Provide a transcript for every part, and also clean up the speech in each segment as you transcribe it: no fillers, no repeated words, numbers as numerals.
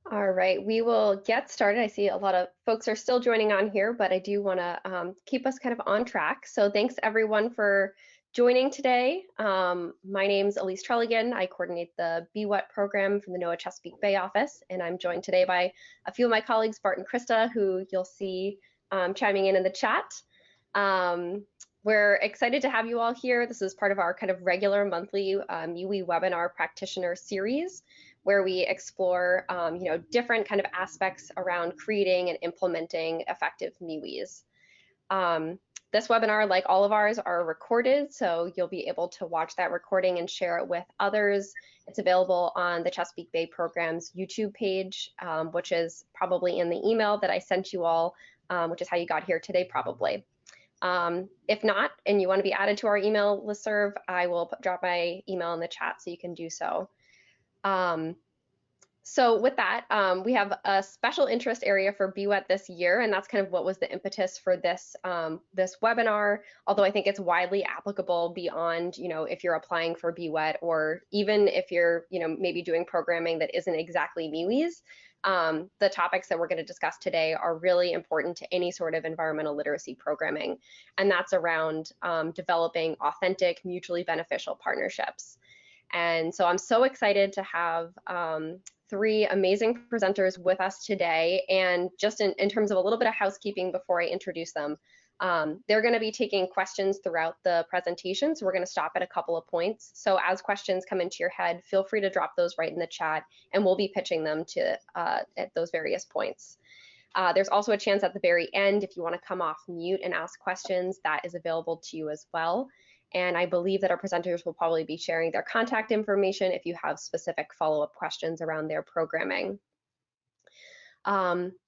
All right, we will get started. I see a lot of folks are still joining on here, but I do want to keep us kind of on track. So thanks everyone for joining today. My name's Elise Trelligan. I coordinate the BWEE program from the NOAA Chesapeake Bay Office, and I'm joined today by a few of my colleagues, Bart and Krista, who you'll see chiming in the chat. We're excited to have you all here. This is part of our kind of regular monthly MWEE Webinar Practitioner Series, where we explore different kind of aspects around creating and implementing effective MWEEs. This webinar, like all of ours, are recorded, so you'll be able to watch that recording and share it with others. It's available on the Chesapeake Bay Program's YouTube page, which is probably in the email that I sent you all, which is how you got here today probably. If not, and you want to be added to our email listserv, I will drop my email in the chat so you can do so. So with that, we have a special interest area for BWET this year, and that's kind of what was the impetus for this this webinar, although I think it's widely applicable beyond, if you're applying for BWET, or even if you're, maybe doing programming that isn't exactly MWEEs. The topics that we're going to discuss today are really important to any sort of environmental literacy programming, and that's around developing authentic, mutually beneficial partnerships. And so I'm so excited to have three amazing presenters with us today. And just in terms of a little bit of housekeeping before I introduce them, they're going to be taking questions throughout the presentation. So we're going to stop at a couple of points. So as questions come into your head, feel free to drop those right in the chat, and we'll be pitching them to at those various points. There's also a chance at the very end, if you want to come off mute and ask questions, that is available to you as well. And I believe that our presenters will probably be sharing their contact information if you have specific follow-up questions around their programming.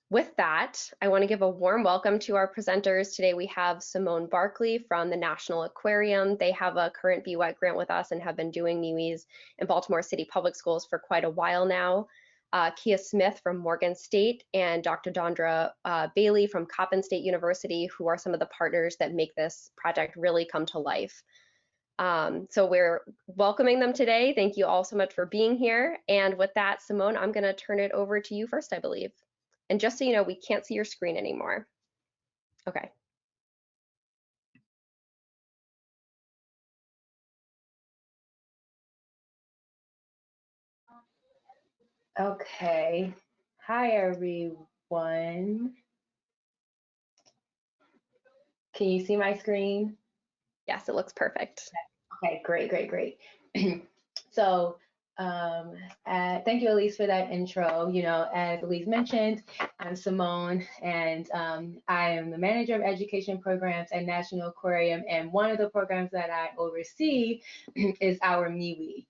With that, I want to give a warm welcome to our presenters. Today we have Simone Barkley from the National Aquarium. They have a current BWET grant with us and have been doing MWEEs in Baltimore City Public Schools for quite a while now. Kia Smith from Morgan State and Dr. Dondra Bailey from Coppin State University, who are some of the partners that make this project really come to life. So we're welcoming them today. Thank you all so much for being here. And with that, Simone, I'm going to turn it over to you first, I believe. And just so you know, we can't see your screen anymore. Okay. Okay. Hi, everyone. Can you see my screen? Yes, it looks perfect. Okay, great. So, thank you, Elise, for that intro. As Elise mentioned, I'm Simone, and I am the Manager of Education Programs at National Aquarium, and one of the programs that I oversee is our MWEE.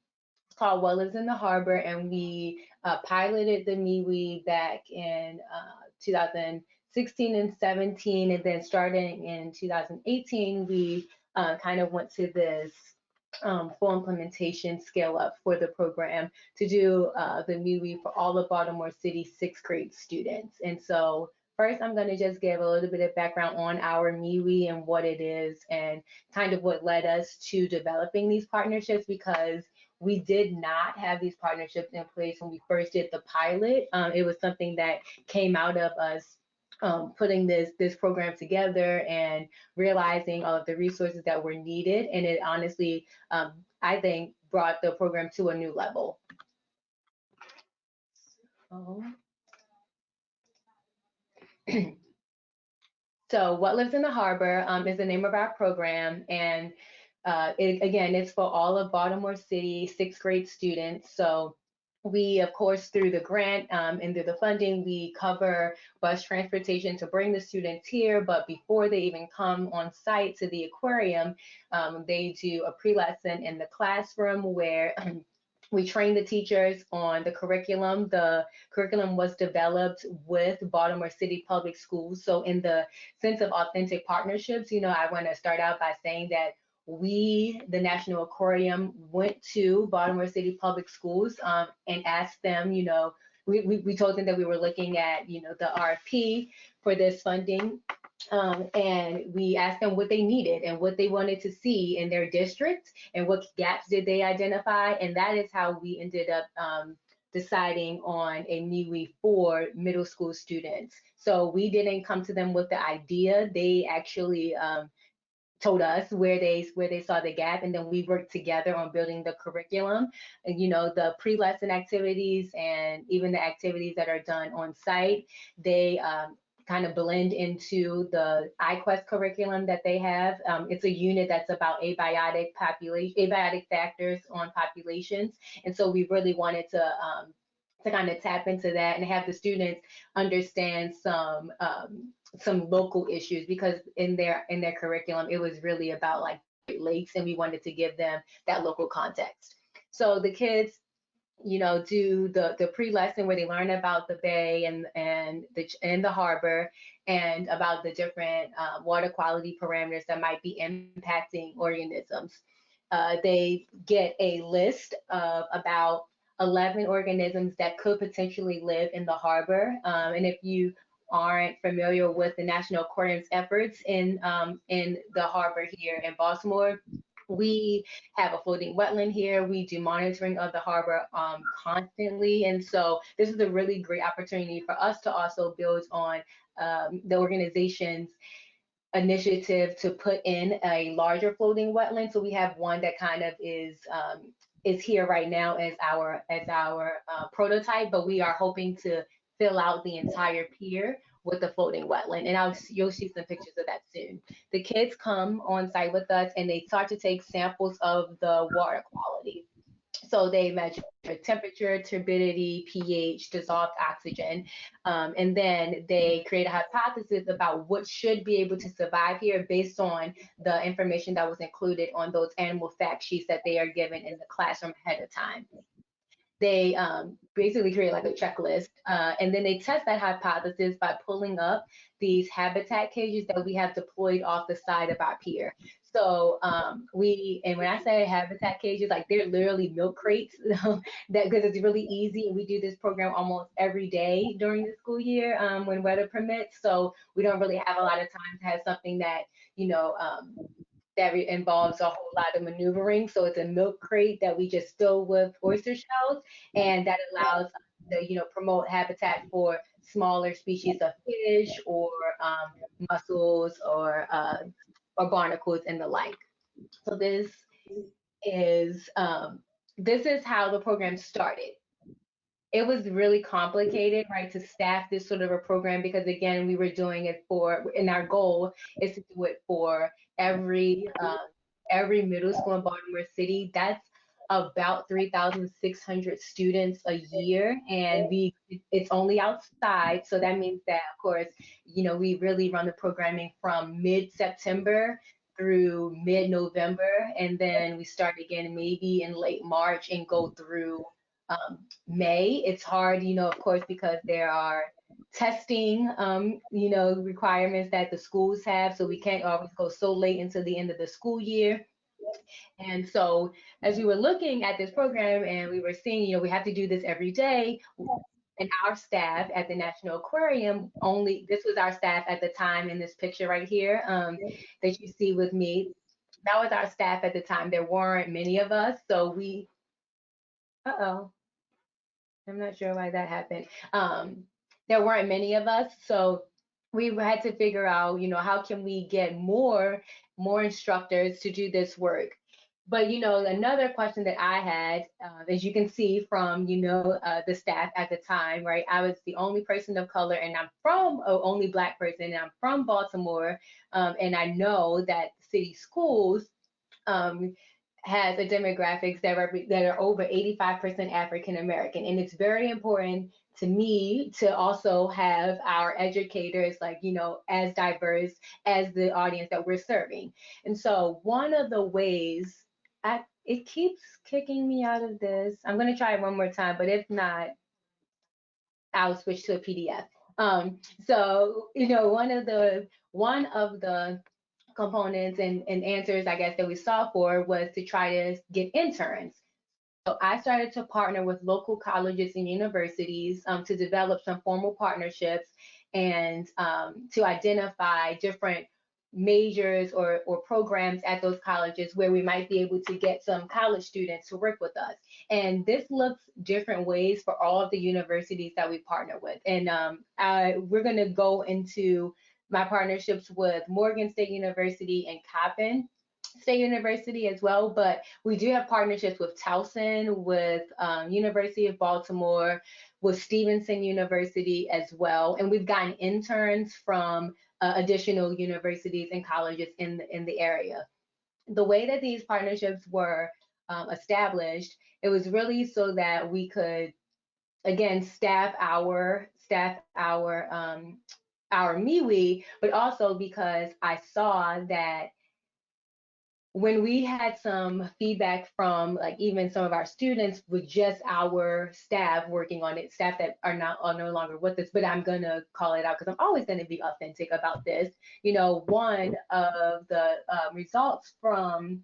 It's called What Lives in the Harbor, and we piloted the MWEE back in 2016 and 17, and then starting in 2018, we kind of went to this full implementation scale up for the program to do the MWEE for all of Baltimore City 6th grade students. And so first, I'm going to just give a little bit of background on our MWEE and what it is and kind of what led us to developing these partnerships, because we did not have these partnerships in place when we first did the pilot. It was something that came out of us putting this program together and realizing all of the resources that were needed. And it honestly, I think, brought the program to a new level. So What Lives in the Harbor is the name of our program, and it's for all of Baltimore City 6th grade students. So we, of course, through the grant and through the funding, we cover bus transportation to bring the students here. But before they even come on site to the aquarium, they do a pre-lesson in the classroom where we train the teachers on the curriculum. The curriculum was developed with Baltimore City Public Schools. So in the sense of authentic partnerships, I want to start out by saying that we, the National Aquarium, went to Baltimore City Public Schools and asked them, we told them that we were looking at, the RFP for this funding. And we asked them what they needed and what they wanted to see in their district and what gaps did they identify. And that is how we ended up deciding on a MWEE for middle school students. So we didn't come to them with the idea. They actually told us where they saw the gap, and then we worked together on building the curriculum, and the pre-lesson activities and even the activities that are done on site, they kind of blend into the iQuest curriculum that they have. It's a unit that's about abiotic factors on populations, and so we really wanted to kind of tap into that and have the students understand some local issues, because in their curriculum it was really about like Great Lakes, and we wanted to give them that local context. So the kids do the pre-lesson where they learn about the bay and the harbor, and about the different water quality parameters that might be impacting organisms. They get a list of about 11 organisms that could potentially live in the harbor. And if you aren't familiar with the National Aquarium's efforts in the harbor here in Baltimore, we have a floating wetland here. We do monitoring of the harbor constantly. And so this is a really great opportunity for us to also build on the organization's initiative to put in a larger floating wetland. So we have one that kind of is here right now as our prototype, but we are hoping to fill out the entire pier with the floating wetland, and you'll see some pictures of that soon. The kids come on site with us and they start to take samples of the water quality. So they measure temperature, turbidity, pH, dissolved oxygen, and then they create a hypothesis about what should be able to survive here based on the information that was included on those animal fact sheets that they are given in the classroom ahead of time. They basically create like a checklist, and then they test that hypothesis by pulling up these habitat cages that we have deployed off the side of our pier. So and when I say habitat cages, like they're literally milk crates, that because it's really easy, and we do this program almost every day during the school year when weather permits. So we don't really have a lot of time to have something that that involves a whole lot of maneuvering. So it's a milk crate that we just fill with oyster shells, and that allows us to, promote habitat for smaller species of fish or mussels or barnacles and the like. So this is how the program started. It was really complicated, right, to staff this sort of a program, because again, we were doing it and our goal is to do it for every middle school in Baltimore City. That's about 3,600 students a year, and it's only outside, so that means that, of course, we really run the programming from mid-September through mid-November, and then we start again maybe in late March and go through May. It's hard, of course, because there are testing, requirements that the schools have. So we can't always go so late into the end of the school year. And so as we were looking at this program and we were seeing, we have to do this every day. And our staff at the National Aquarium this was our staff at the time in this picture right here that you see with me. That was our staff at the time. There weren't many of us. So I'm not sure why that happened. There weren't many of us, so we had to figure out, how can we get more instructors to do this work? But another question that I had, as you can see from the staff at the time, right? I was the only person of color, and I'm from only Black person, and I'm from Baltimore, and I know that city schools has a demographics that are over 85% African American, and it's very important to me to also have our educators as diverse as the audience that we're serving. And so one of the ways it keeps kicking me out of this. I'm going to try it one more time, but if not, I'll switch to a PDF. So one of the components and answers, I guess, that we saw for was to try to get interns. So I started to partner with local colleges and universities to develop some formal partnerships and to identify different majors or programs at those colleges where we might be able to get some college students to work with us. And this looks different ways for all of the universities that we partner with. And we're going to go into my partnerships with Morgan State University and Coppin State University as well, but we do have partnerships with Towson, with University of Baltimore, with Stevenson University as well, and we've gotten interns from additional universities and colleges in the area. The way that these partnerships were established, it was really so that we could, again, staff our MWEE, but also because I saw that when we had some feedback from like even some of our students with just our staff working on it, staff that are no longer with us, but I'm gonna call it out because I'm always gonna be authentic about this. You know, one of the results from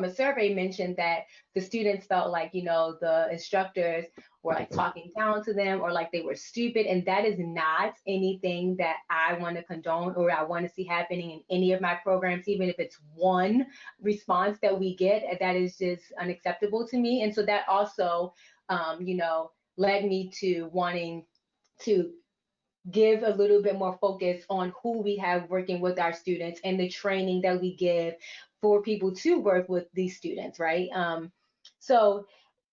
a survey mentioned that the students felt like, you know, the instructors were like talking down to them or like they were stupid. And that is not anything that I want to condone or I want to see happening in any of my programs, even if it's one response that we get, that is just unacceptable to me. And so that also, you know, led me to wanting to give a little bit more focus on who we have working with our students and the training that we give for people to work with these students, right? So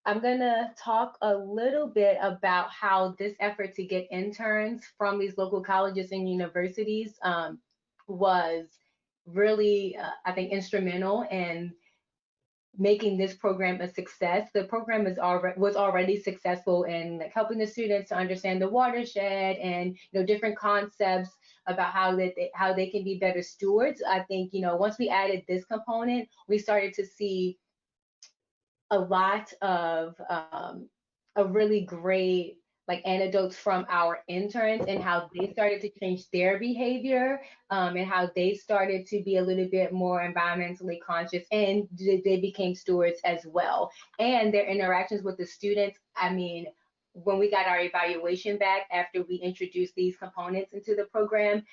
I'm gonna talk a little bit about how this effort to get interns from these local colleges and universities was really, I think, instrumental in making this program a success. The program was already successful in like helping the students to understand the watershed and, you know, different concepts about how they can be better stewards. I think, you know, once we added this component, we started to see a lot of really great like anecdotes from our interns and how they started to change their behavior and how they started to be a little bit more environmentally conscious, and they became stewards as well. And their interactions with the students, I mean, when we got our evaluation back after we introduced these components into the program,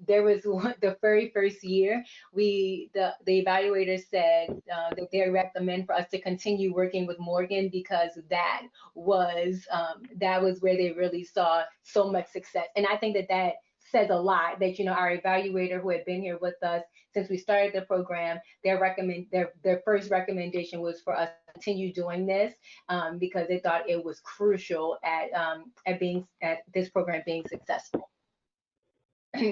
there was the very first year, the evaluators said that they recommend for us to continue working with Morgan because that was where they really saw so much success. And I think that says a lot, that, you know, our evaluator who had been here with us since we started the program, their first recommendation was for us to continue doing this because they thought it was crucial at this program being successful.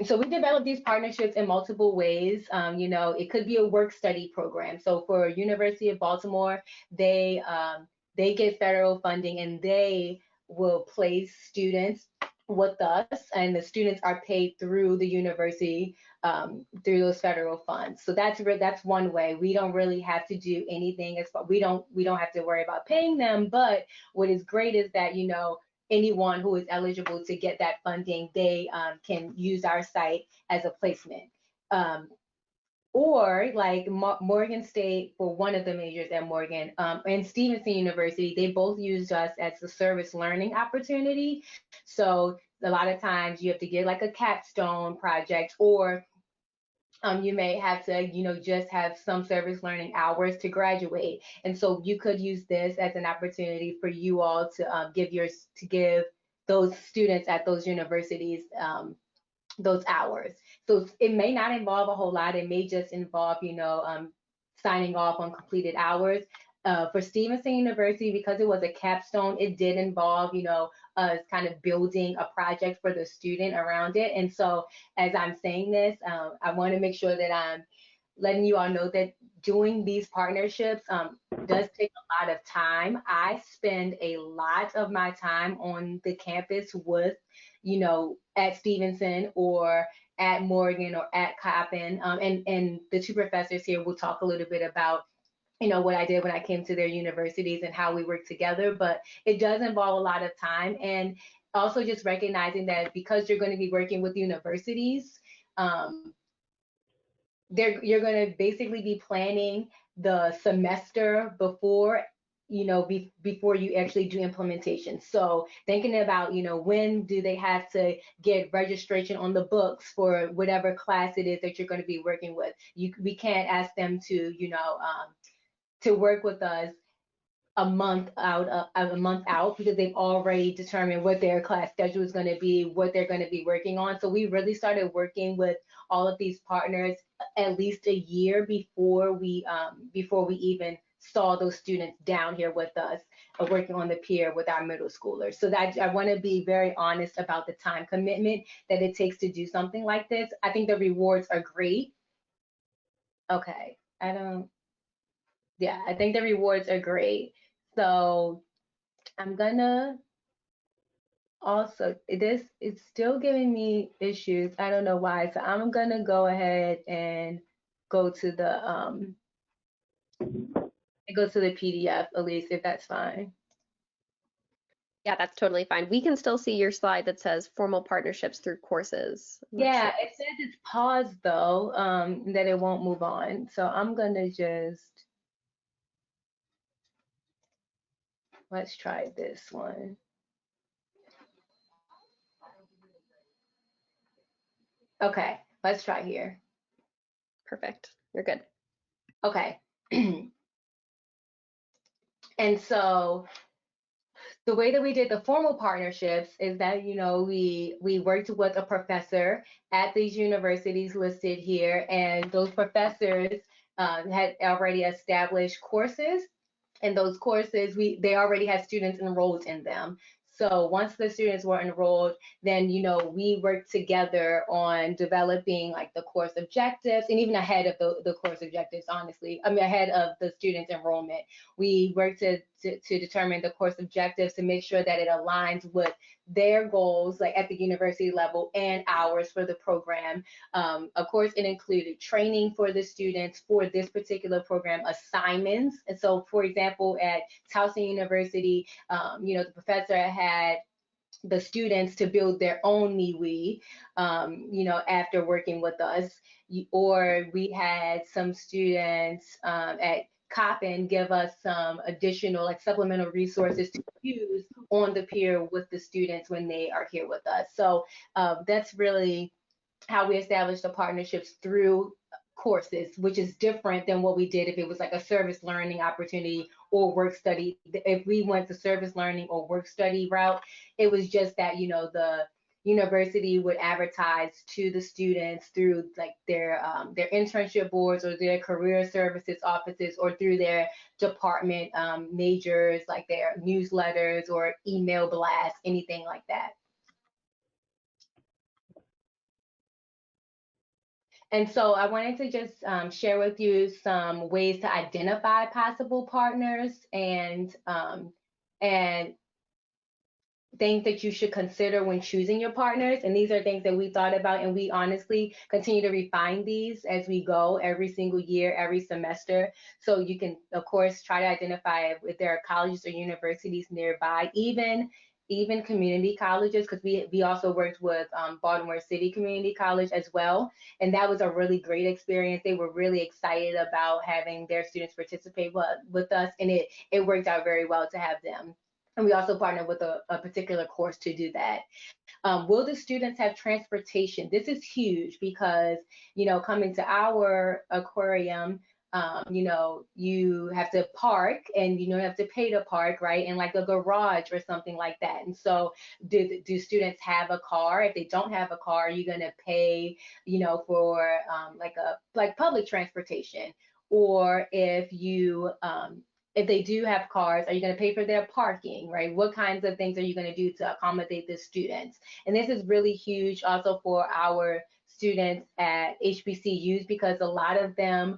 So we developed these partnerships in multiple ways. You know, it could be a work study program. So for University of Baltimore, they get federal funding and they will place students with us, and the students are paid through the university through those federal funds. So that's one way. We don't really have to do anything we don't have to worry about paying them. But what is great is that, you know, anyone who is eligible to get that funding, they can use our site as a placement. Or like Morgan State, for one of the majors at Morgan, and Stevenson University, they both used us as a service learning opportunity. So a lot of times you have to get like a capstone project, or you may have to, you know, just have some service learning hours to graduate. And so you could use this as an opportunity for you all to give those students at those universities those hours. So it may not involve a whole lot. It may just involve, you know, signing off on completed hours. For Stevenson University, because it was a capstone, it did involve, you know, us kind of building a project for the student around it. And so as I'm saying this, I want to make sure that I'm letting you all know that doing these partnerships does take a lot of time. I spend a lot of my time on the campus with, you know, at Stevenson or at Morgan or at Coppin, and the two professors here will talk a little bit about, you know, what I did when I came to their universities and how we work together. But it does involve a lot of time, and also just recognizing that because you're going to be working with universities, you're going to basically be planning the semester before before you actually do implementation. So thinking about, when do they have to get registration on the books for whatever class it is that you're going to be working with. We can't ask them to work with us a month out because they've already determined what their class schedule is going to be, what they're going to be working on. So we really started working with all of these partners at least a year before we even saw those students down here with us, working on the pier with our middle schoolers. So that I want to be very honest about the time commitment that it takes to do something like this. I think the rewards are great. Okay, I think the rewards are great. So I'm gonna also, it's still giving me issues. I don't know why. So I'm gonna go ahead and go to the PDF, Elise, if that's fine. Yeah, that's totally fine. We can still see your slide that says formal partnerships through courses. Yeah, it says it's paused though, that it won't move on. So I'm gonna just, let's try this one. Okay, let's try here. Perfect. You're good. Okay. And so the way that we did the formal partnerships is that, we worked with a professor at these universities listed here, and those professors had already established courses, and those courses, they already had students enrolled in them. So once the students were enrolled, then, we worked together on developing like the course objectives, and even ahead of the course objectives, honestly, ahead of the students' enrollment, we worked to determine the course objectives to make sure that it aligns with their goals, like at the university level, and ours for the program. Of course, it included training for the students for this particular program, assignments. And so, for example, at Towson University, the professor had the students to build their own MWEE, after working with us. Or we had some students at Coppin give us some additional, like, supplemental resources to use on the pier with the students when they are here with us. So that's really how we established the partnerships through courses, which is different than what we did if it was like a service learning opportunity or work study. If we went the service learning or work study route, it was just that, the university would advertise to the students through like their internship boards or their career services offices, or through their department majors, like their newsletters or email blasts, anything like that. And so I wanted to just share with you some ways to identify possible partners, and things that you should consider when choosing your partners. And these are things that we thought about, and we honestly continue to refine these as we go every single year, every semester. So you can, of course, try to identify if there are colleges or universities nearby, even community colleges, because we also worked with Baltimore City Community College as well. And that was a really great experience. They were really excited about having their students participate with us, and it worked out very well to have them. And we also partnered with a particular course to do that. Will the students have transportation? This is huge because, coming to our aquarium, you have to park, and you have to pay to park, right? In like a garage or something like that. And so do students have a car? If they don't have a car, are you going to pay, for like public transportation? Or if they do have cars, are you going to pay for their parking, right? What kinds of things are you going to do to accommodate the students? And this is really huge also for our students at HBCUs, because a lot of them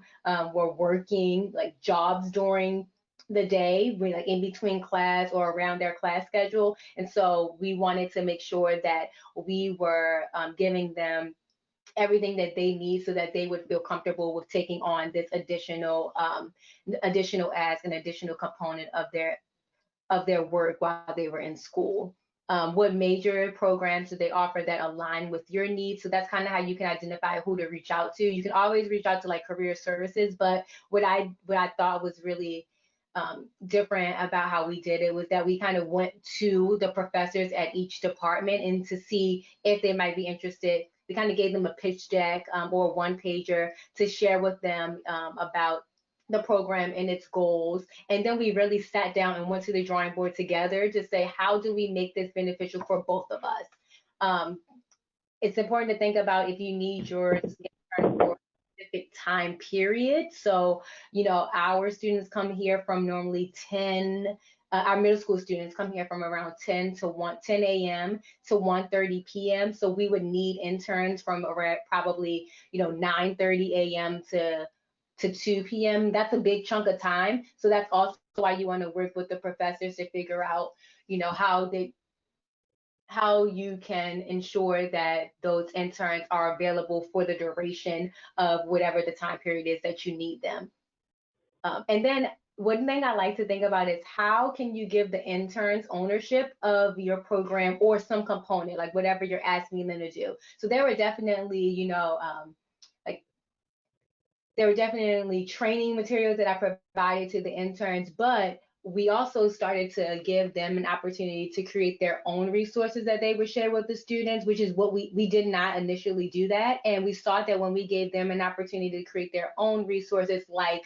were working like jobs during the day, like in between class or around their class schedule. And so we wanted to make sure that we were giving them everything that they need so that they would feel comfortable with taking on this additional ask, an additional component of their work while they were in school. What major programs do they offer that align with your needs? So that's kind of how you can identify who to reach out to. You can always reach out to like career services, but what I thought was really different about how we did it was that we kind of went to the professors at each department and to see if they might be interested. We kind of gave them a pitch deck or a one pager to share with them about the program and its goals. And then we really sat down and went to the drawing board together to say, how do we make this beneficial for both of us? It's important to think about if you need your intern for a specific time period. So, our students come here from normally 10, our middle school students come here from around 10 a.m. to 1:30 p.m. So we would need interns from around probably, 9:30 a.m. to 2 p.m. That's a big chunk of time. So that's also why you want to work with the professors to figure out, how you can ensure that those interns are available for the duration of whatever the time period is that you need them. And then one thing I like to think about is how can you give the interns ownership of your program or some component, like whatever you're asking them to do. So there were definitely, there were definitely training materials that I provided to the interns, but we also started to give them an opportunity to create their own resources that they would share with the students, which is what we did not initially do that. And we saw that when we gave them an opportunity to create their own resources, like,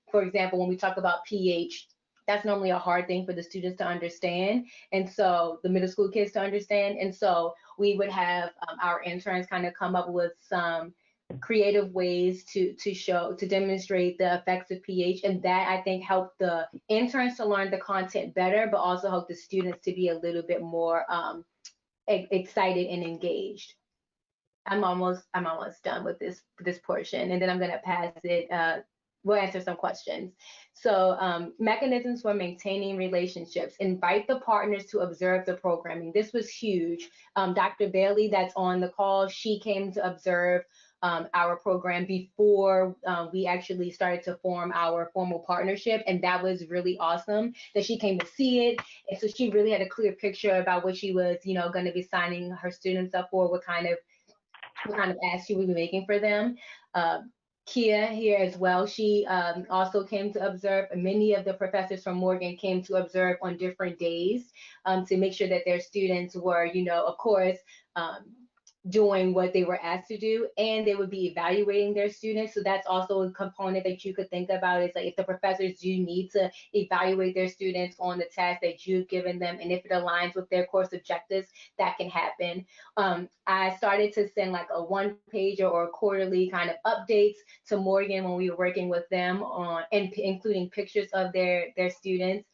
for example, when we talk about pH, that's normally a hard thing for the students to understand. And so the middle school kids to understand. And so we would have our interns kind of come up with some creative ways to demonstrate the effects of pH, and that I think helped the interns to learn the content better, but also helped the students to be a little bit more excited and engaged. I'm almost done with this portion, and then I'm gonna pass it. We'll answer some questions. So mechanisms for maintaining relationships. Invite the partners to observe the programming. This was huge. Dr. Bailey, that's on the call, she came to observe our program before we actually started to form our formal partnership, and that was really awesome that she came to see it. And so she really had a clear picture about what she was, going to be signing her students up for, what kind of ask she would be making for them. Kia here as well, she also came to observe. Many of the professors from Morgan came to observe on different days to make sure that their students were, of course, doing what they were asked to do, and they would be evaluating their students. So that's also a component that you could think about, is like if the professors do need to evaluate their students on the task that you've given them, and if it aligns with their course objectives, that can happen. I started to send like a one pager or quarterly kind of updates to Morgan when we were working with them on, and including pictures of their students,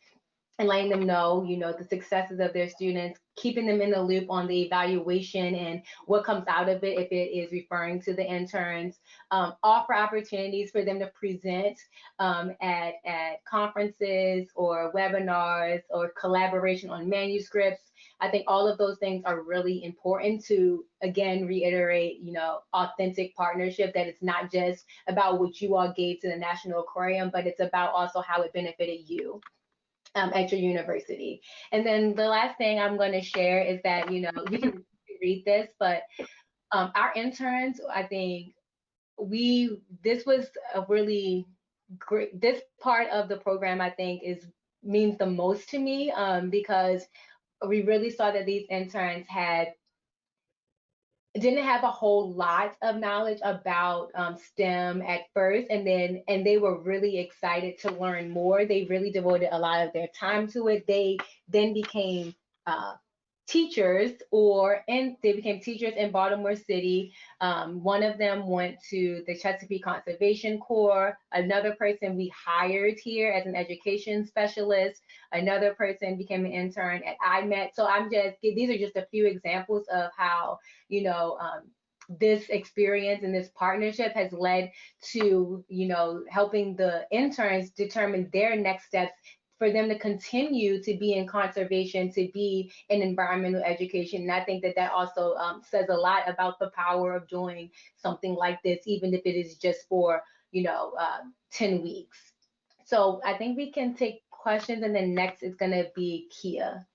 and letting them know, the successes of their students, keeping them in the loop on the evaluation and what comes out of it, if it is referring to the interns. Offer opportunities for them to present at conferences or webinars or collaboration on manuscripts. I think all of those things are really important to, again, reiterate, authentic partnership, that it's not just about what you all gave to the National Aquarium, but it's about also how it benefited you at your university. And then the last thing I'm going to share is that, you can read this, but our interns, I think this was a really great, this part of the program, I think, means the most to me, because we really saw that these interns didn't have a whole lot of knowledge about STEM at first, and they were really excited to learn more. They really devoted a lot of their time to it. They then became teachers, they became teachers in Baltimore City. One of them went to the Chesapeake Conservation Corps. Another person we hired here as an education specialist. Another person became an intern at IMET. So these are just a few examples of how, this experience and this partnership has led to, helping the interns determine their next steps, for them to continue to be in conservation, to be in environmental education. And I think that also says a lot about the power of doing something like this, even if it is just for, 10 weeks. So I think we can take questions, and then next is gonna be Kia.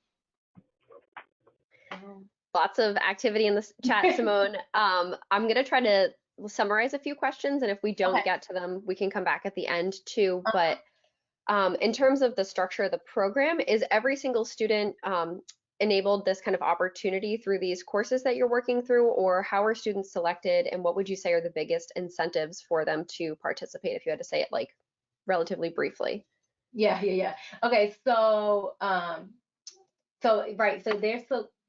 Lots of activity in the chat, Simone. I'm gonna try to summarize a few questions, and if we don't get to them, we can come back at the end too. But In terms of the structure of the program, is every single student enabled this kind of opportunity through these courses that you're working through, or how are students selected, and what would you say are the biggest incentives for them to participate, if you had to say it like relatively briefly? Yeah. Okay, so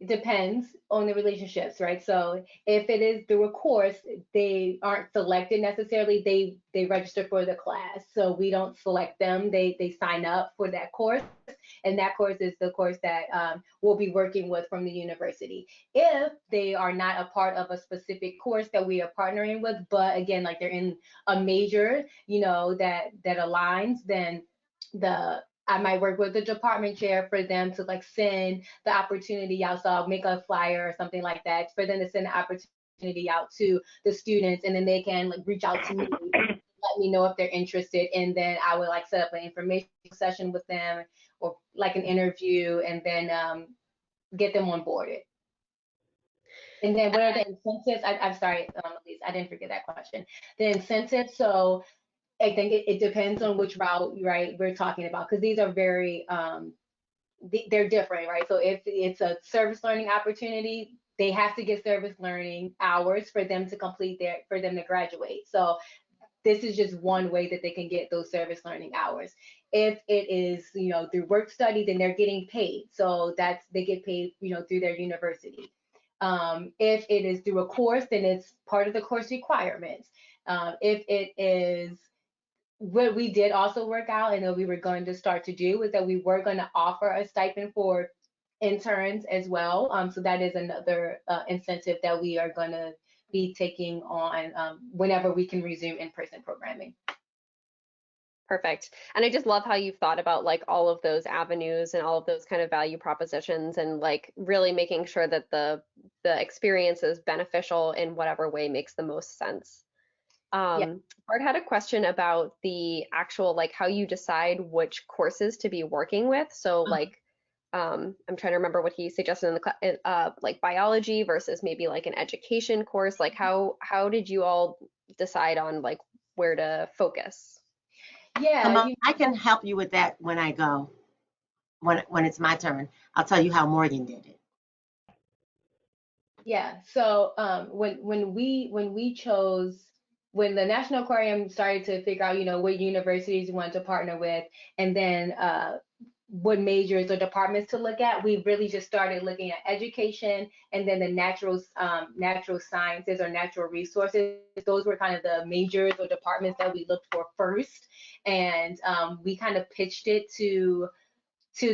it depends on the relationships, right? So if it is through a course, they aren't selected necessarily. They register for the class, so we don't select them. They sign up for that course, and that course is the course that we'll be working with from the university. If they are not a part of a specific course that we are partnering with, but again, like they're in a major, that aligns, then I might work with the department chair for them to like send the opportunity out. So I'll make a flyer or something like that for them to send the opportunity out to the students, and then they can like reach out to me, let me know if they're interested, and then I would like set up an information session with them or like an interview, and then get them onboarded. And then what are the incentives? I'm sorry, Elise, I didn't forget that question. The incentives, so I think it depends on which route, right, we're talking about, because these are very, they're different, right? So if it's a service learning opportunity, they have to get service learning hours for them to for them to graduate. So this is just one way that they can get those service learning hours. If it is, through work study, then they're getting paid. So they get paid, through their university. If it is through a course, then it's part of the course requirements. If it is what we did also work out and that we were going to start to do was that we were going to offer a stipend for interns as well. So that is another incentive that we are going to be taking on whenever we can resume in-person programming. Perfect. And I just love how you've thought about like all of those avenues and all of those kind of value propositions, and like really making sure that the experience is beneficial in whatever way makes the most sense. Yeah. Bart had a question about the actual like how you decide which courses to be working with. So like I'm trying to remember what he suggested in the like biology versus maybe like an education course. Like how did you all decide on like where to focus? Yeah, I can help you with that when I go, when it's my turn. I'll tell you how Morgan did it. yeah. So when the National Aquarium started to figure out, what universities we wanted to partner with, and then what majors or departments to look at, we really just started looking at education and then the natural sciences or natural resources. Those were kind of the majors or departments that we looked for first, and we kind of pitched it to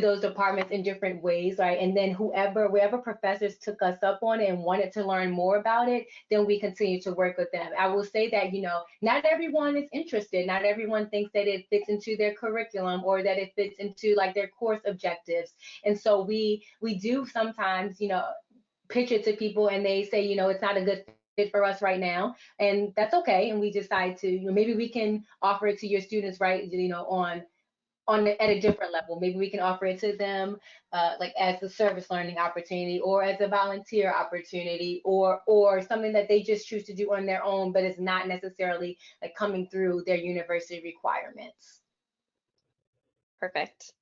those departments in different ways, right? And then wherever professors took us up on it and wanted to learn more about it, then we continue to work with them. I will say that, not everyone is interested. Not everyone thinks that it fits into their curriculum or that it fits into like their course objectives. And so we do sometimes, pitch it to people and they say, it's not a good fit for us right now. And that's okay. And we decide to, maybe we can offer it to your students, right? At a different level. Maybe we can offer it to them like as a service learning opportunity or as a volunteer opportunity or something that they just choose to do on their own, but it's not necessarily like coming through their university requirements. Perfect.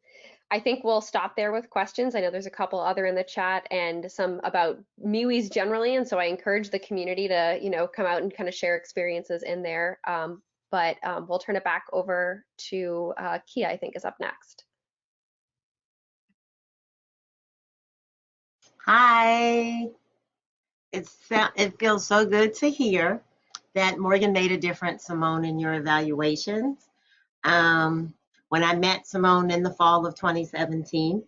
I think we'll stop there with questions. I know there's a couple other in the chat and some about MWEEs generally, and so I encourage the community to, come out and kind of share experiences in there. But we'll turn it back over to Kia, I think is up next. Hi. It feels so good to hear that Morgan made a difference, Simone, in your evaluations. When I met Simone in the fall of 2017,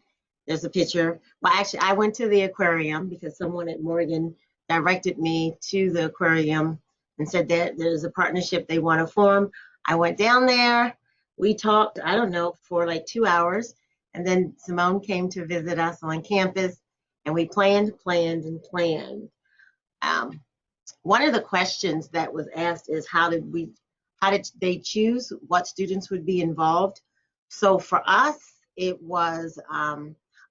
there's a picture. Well, actually, I went to the aquarium because someone at Morgan directed me to the aquarium and said that there's a partnership they want to form. I went down there. We talked, I don't know, for like 2 hours. And then Simone came to visit us on campus, and we planned. One of the questions that was asked is how did they choose what students would be involved? So for us, it was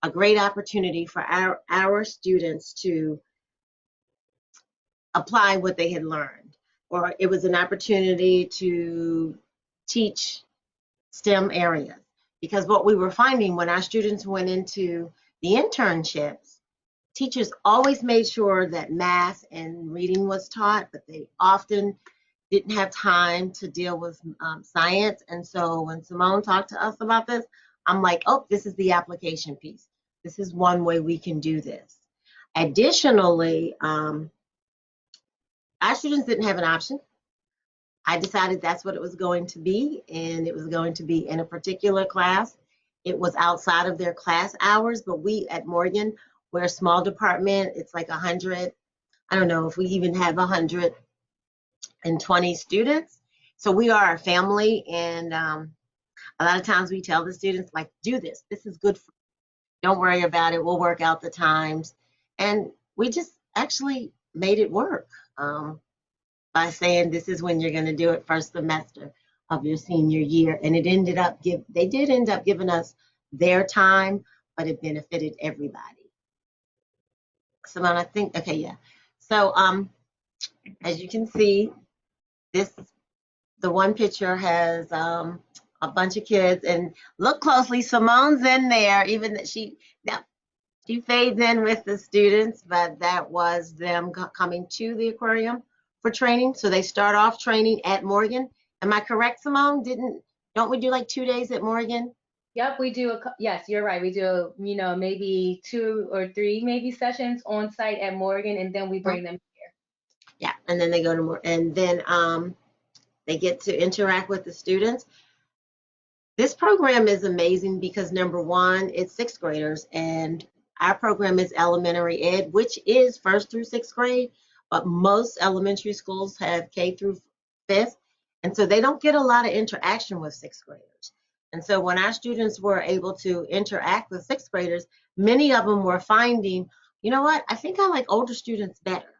a great opportunity for our students to apply what they had learned, or it was an opportunity to teach STEM areas. Because what we were finding when our students went into the internships, teachers always made sure that math and reading was taught, but they often didn't have time to deal with science. And so when Simone talked to us about this, I'm like, oh, this is the application piece. This is one way we can do this. Additionally, our students didn't have an option. I decided that's what it was going to be, and it was going to be in a particular class. It was outside of their class hours, but we at Morgan, we're a small department. It's like 100, I don't know if we even have 120 students. So we are a family, and a lot of times we tell the students, like, do this. This is good for you. Don't worry about it. We'll work out the times. And we just actually made it work. By saying this is when you're going to do it first semester of your senior year. And it ended up, they did end up giving us their time, but it benefited everybody. Simone, I think, okay, yeah. So as you can see, the one picture has a bunch of kids, and look closely, Simone's in there, even that she fades in with the students, but that was them coming to the aquarium for training. So they start off training at Morgan. Am I correct, Simone? Don't we do like 2 days at Morgan? Yep, we do. Yes, you're right. We do, maybe 2 or 3 maybe sessions on site at Morgan, and then we bring them here. Yeah, and then they go to more, and then they get to interact with the students. This program is amazing because number one, it's 6th graders, and our program is elementary ed, which is 1st through 6th grade, but most elementary schools have K through 5th, and so they don't get a lot of interaction with 6th graders. And so when our students were able to interact with 6th graders, many of them were finding, you know what, I think I like older students better.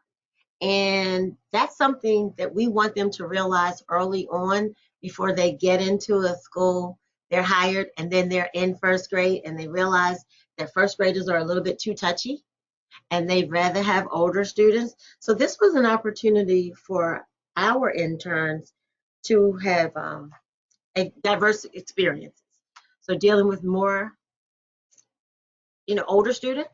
And that's something that we want them to realize early on before they get into a school. They're hired and then they're in 1st grade and they realize that 1st graders are a little bit too touchy and they'd rather have older students. So this was an opportunity for our interns to have a diverse experiences. So dealing with more, older students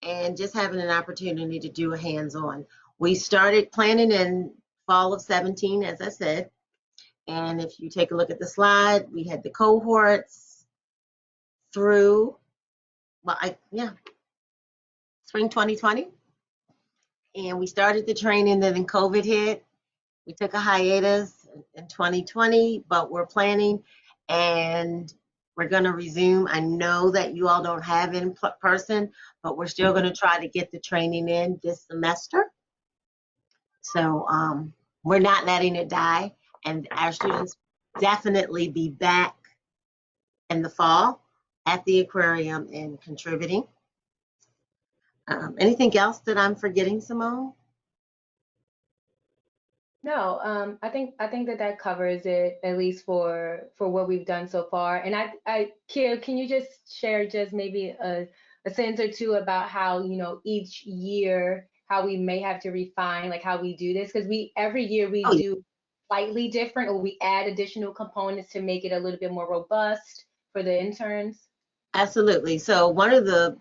and just having an opportunity to do a hands-on. We started planning in fall of 17, as I said. And if you take a look at the slide, we had the cohorts through, spring 2020. And we started the training, then COVID hit. We took a hiatus in 2020, but we're planning and we're going to resume. I know that you all don't have in person, but we're still going to try to get the training in this semester. So we're not letting it die, and our students definitely be back in the fall at the aquarium and contributing. Anything else that I'm forgetting, Simone? No, I think that covers it, at least for what we've done so far. And Kira, can you just share just maybe a sentence or two about how, each year, how we may have to refine like how we do this? Because every year we do slightly different, or we add additional components to make it a little bit more robust for the interns. Absolutely. So one of the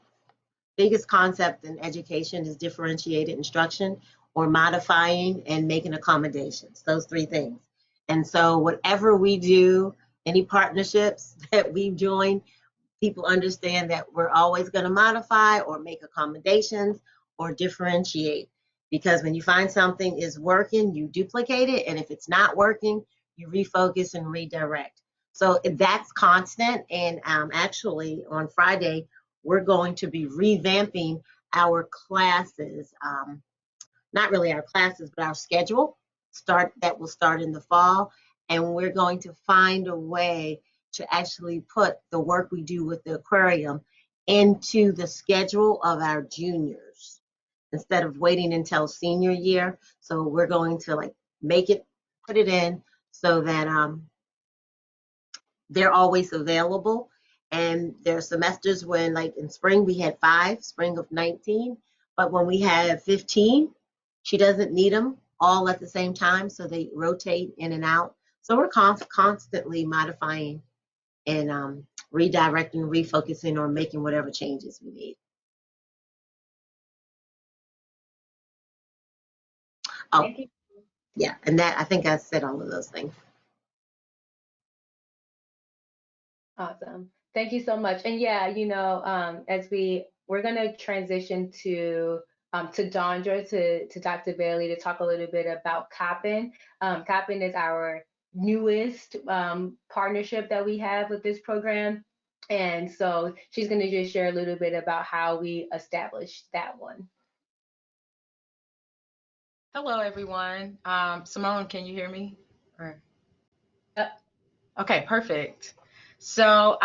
biggest concepts in education is differentiated instruction, or modifying and making accommodations, those 3 things. And so whatever we do, any partnerships that we join, people understand that we're always going to modify or make accommodations or differentiate. Because when you find something is working, you duplicate it. And if it's not working, you refocus and redirect. So that's constant. And actually on Friday, we're going to be revamping our classes. Not really our classes, but our schedule that will start in the fall. And we're going to find a way to actually put the work we do with the aquarium into the schedule of our juniors instead of waiting until senior year. So we're going to put it in so that they're always available. And there are semesters when, like in spring, we had 5, spring of 19, but when we have 15, she doesn't need them all at the same time, so they rotate in and out. So we're constantly modifying and redirecting, refocusing, or making whatever changes we need. Oh, Thank you. yeah, and that, I think I said all of those things. Awesome. Thank you so much. And yeah, you know, as we're gonna transition to Dondra, to Dr. Bailey, to talk a little bit about COPPN. COPPN is our newest partnership that we have with this program. And so she's gonna just share a little bit about how we established that one. Hello, everyone. Simone, can you hear me? Or... Yep. Okay, perfect. So,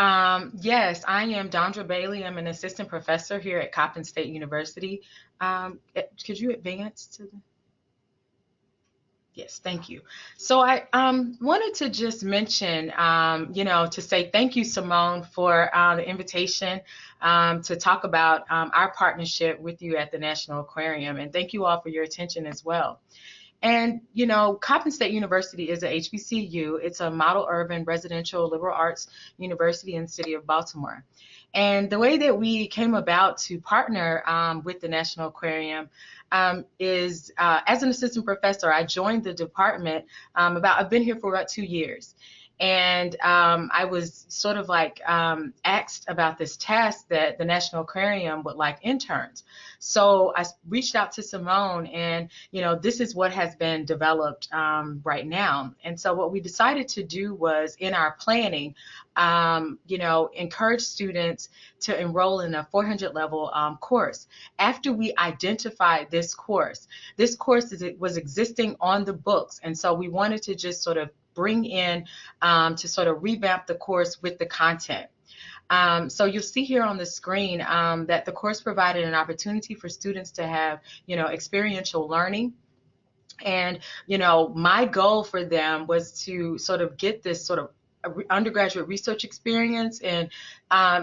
yes, I am Dondra Bailey. I'm an assistant professor here at Coppin State University. Could you advance to the... Yes, thank you. So I wanted to just mention, to say thank you, Simone, for the invitation to talk about our partnership with you at the National Aquarium. And thank you all for your attention as well. And, Coppin State University is a HBCU. It's a model urban residential liberal arts university in the city of Baltimore. And the way that we came about to partner with the National Aquarium is as an assistant professor. I joined the department I've been here for about 2 years. And I was sort of like asked about this task that the National Aquarium would like interns. So I reached out to Simone, and this is what has been developed right now. And so what we decided to do was, in our planning, encourage students to enroll in a 400 level course. After we identified this course was existing on the books, and so we wanted to just sort of bring in to sort of revamp the course with the content. So you'll see here on the screen that the course provided an opportunity for students to have, experiential learning. And, my goal for them was to sort of get this sort of undergraduate research experience and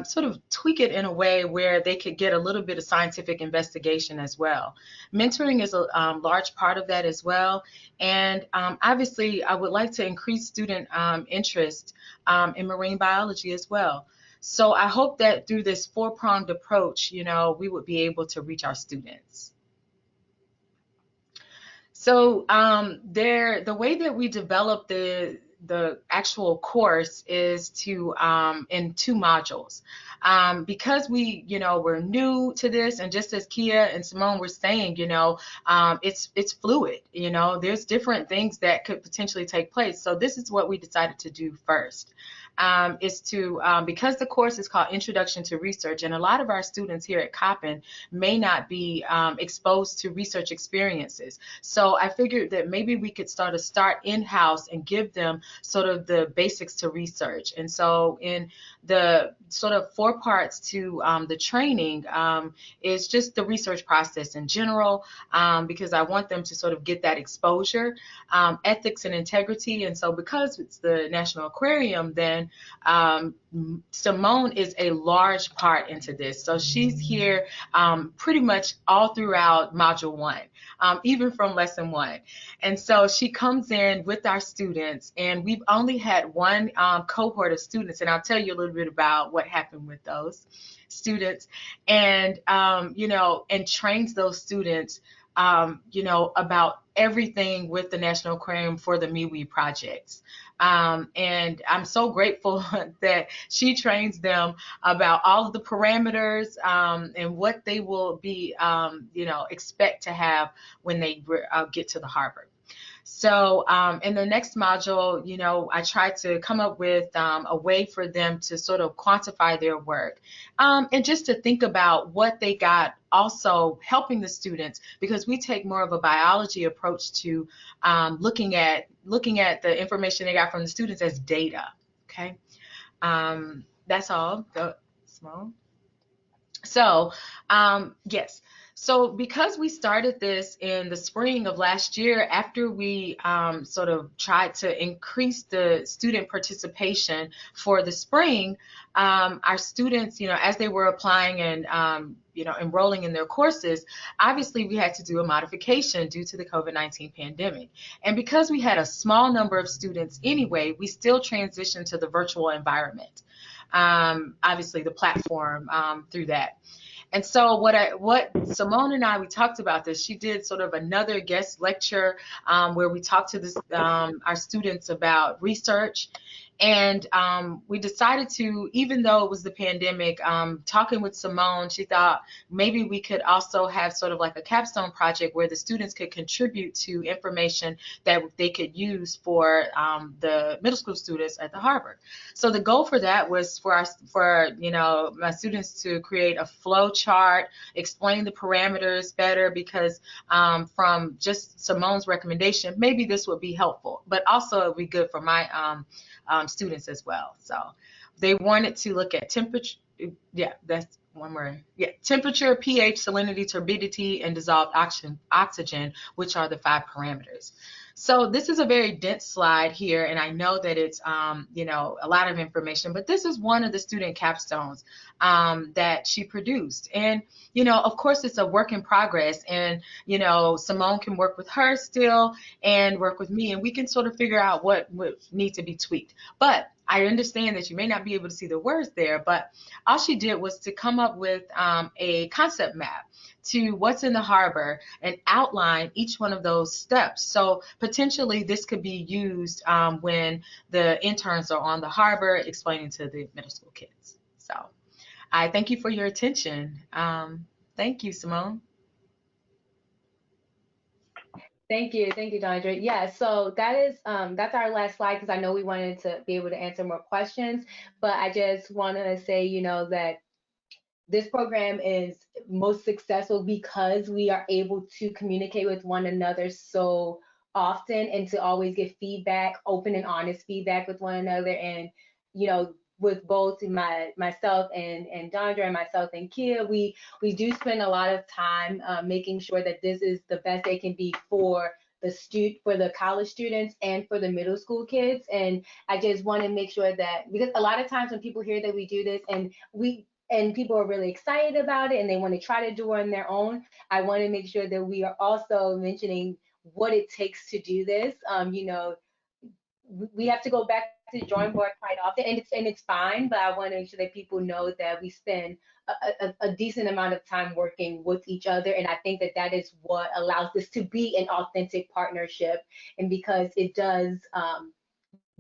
sort of tweak it in a way where they could get a little bit of scientific investigation as well. Mentoring is a large part of that as well. And obviously, I would like to increase student interest in marine biology as well. So I hope that through this four-pronged approach, we would be able to reach our students. So the way that we develop the actual course is to in 2 modules. Because we're new to this, and just as Kia and Simone were saying, it's fluid. There's different things that could potentially take place. So this is what we decided to do first. Is to, because the course is called Introduction to Research, and a lot of our students here at Coppin may not be exposed to research experiences. So I figured that maybe we could start in-house and give them sort of the basics to research. And so in the sort of 4 parts to the training is just the research process in general, because I want them to sort of get that exposure, ethics and integrity. And so because it's the National Aquarium, then Simone is a large part into this. So she's here pretty much all throughout Module 1, even from Lesson 1. And so she comes in with our students, and we've only had one cohort of students, and I'll tell you a little bit about what happened with those students, and and trains those students about everything with the National Aquarium for the MWEE projects. And I'm so grateful that she trains them about all of the parameters and what they will be, expect to have when they get to the harbor. So in the next module, I tried to come up with a way for them to sort of quantify their work and just to think about what they got, also helping the students, because we take more of a biology approach to looking at the information they got from the students as data. Okay, that's all. Simone. So yes. So because we started this in the spring of last year, after we sort of tried to increase the student participation for the spring, our students, as they were applying and enrolling in their courses, obviously we had to do a modification due to the COVID-19 pandemic. And because we had a small number of students anyway, we still transitioned to the virtual environment. obviously the platform through that. And so what Simone and we talked about this. She did sort of another guest lecture where we talked to our students about research. And we decided to, even though it was the pandemic, talking with Simone, she thought maybe we could also have sort of like a capstone project where the students could contribute to information that they could use for the middle school students at the Harbor. So the goal for that was for my students to create a flow chart, explain the parameters better, because from just Simone's recommendation, maybe this would be helpful, but also it would be good for my students as well. So they wanted to look at temperature. Yeah, that's one word. Yeah, temperature, pH, salinity, turbidity, and dissolved oxygen, which are the 5 parameters. So this is a very dense slide here, and I know that it's a lot of information, but this is one of the student capstones that she produced. And of course, it's a work in progress, and Simone can work with her still and work with me, and we can sort of figure out what would need to be tweaked. But I understand that you may not be able to see the words there, but all she did was to come up with a concept map to what's in the Harbor and outline each one of those steps. So potentially this could be used when the interns are on the Harbor explaining to the middle school kids. So I thank you for your attention. Thank you, Simone. Thank you, Dondra. Yeah, so that is that's our last slide, because I know we wanted to be able to answer more questions, but I just want to say, that this program is most successful because we are able to communicate with one another so often and to always get feedback, open and honest feedback with one another. And with both myself and Dondra, and myself and Kia, we do spend a lot of time making sure that this is the best they can be for the college students and for the middle school kids. And I just want to make sure that, because a lot of times when people hear that we do this and people are really excited about it and they want to try to do it on their own, I want to make sure that we are also mentioning what it takes to do this. We have to go back to the drawing board quite often, and it's fine, but I want to make sure that people know that we spend a decent amount of time working with each other, and I think that is what allows this to be an authentic partnership, and because it does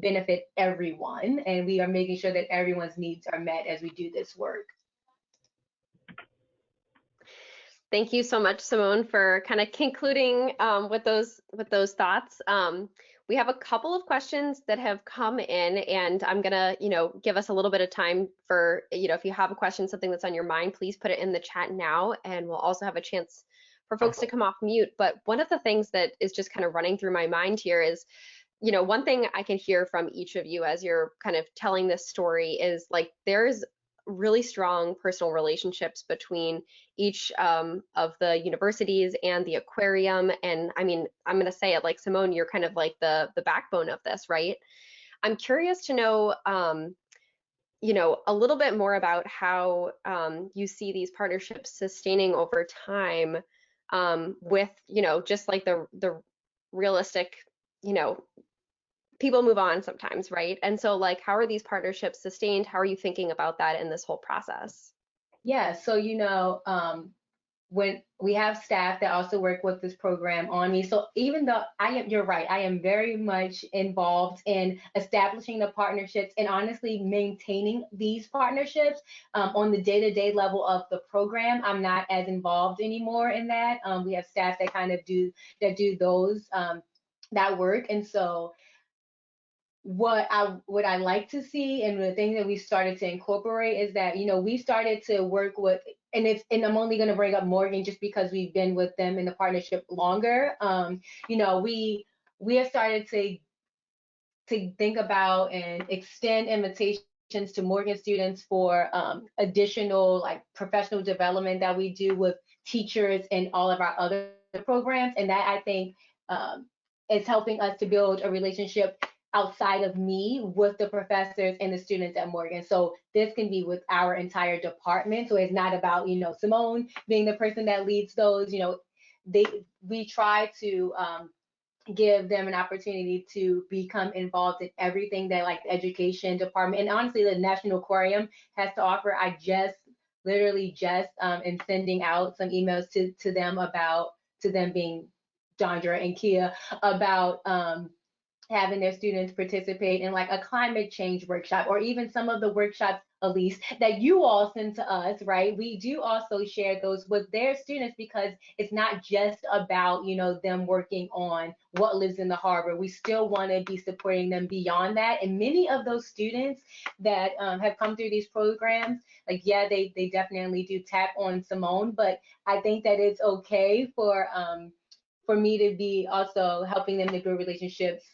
benefit everyone, and we are making sure that everyone's needs are met as we do this work. Thank you so much, Simone, for kind of concluding with those thoughts. We have a couple of questions that have come in, and I'm gonna, give us a little bit of time for, if you have a question, something that's on your mind, please put it in the chat now, and we'll also have a chance for folks to come off mute. But one of the things that is just kind of running through my mind here is, one thing I can hear from each of you as you're kind of telling this story is like there's really strong personal relationships between each of the universities and the aquarium. And I mean, I'm going to say it like Simone, you're kind of like the backbone of this, right? I'm curious to know, a little bit more about how you see these partnerships sustaining over time with, just like the realistic, people move on sometimes, right? And so like, how are these partnerships sustained? How are you thinking about that in this whole process? Yeah, so when we have staff that also work with this program on me, so even though you're right, I am very much involved in establishing the partnerships and honestly maintaining these partnerships on the day-to-day level of the program. I'm not as involved anymore in that. We have staff that kind of do those that work, and so what I like to see, and the thing that we started to incorporate is that we started to work with, and I'm only going to bring up Morgan just because we've been with them in the partnership longer. We have started to think about and extend invitations to Morgan students for additional like professional development that we do with teachers and all of our other programs, and that I think is helping us to build a relationship outside of me with the professors and the students at Morgan. So this can be with our entire department. So it's not about, Simone being the person that leads those, we try to give them an opportunity to become involved in everything that like the education department and honestly the National Aquarium has to offer. I just literally just am sending out some emails to them about to them being Dondra and Kia about having their students participate in like a climate change workshop or even some of the workshops, Elise, that you all send to us, right? We do also share those with their students because it's not just about, you know, them working on what lives in the harbor. We still want to be supporting them beyond that. And many of those students that have come through these programs, like, yeah, they definitely do tap on Simone, but I think that it's okay for me to be also helping them to build relationships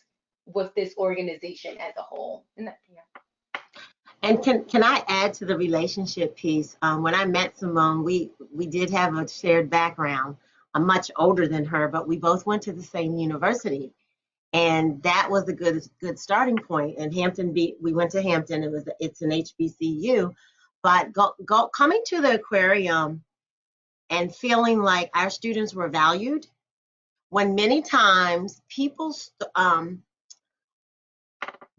with this organization as a whole. And that, yeah. And can I add to the relationship piece? When I met Simone, we did have a shared background. I'm much older than her, but we both went to the same university, and that was a good starting point. And we went to Hampton. It's an HBCU, but coming to the aquarium and feeling like our students were valued, when many times people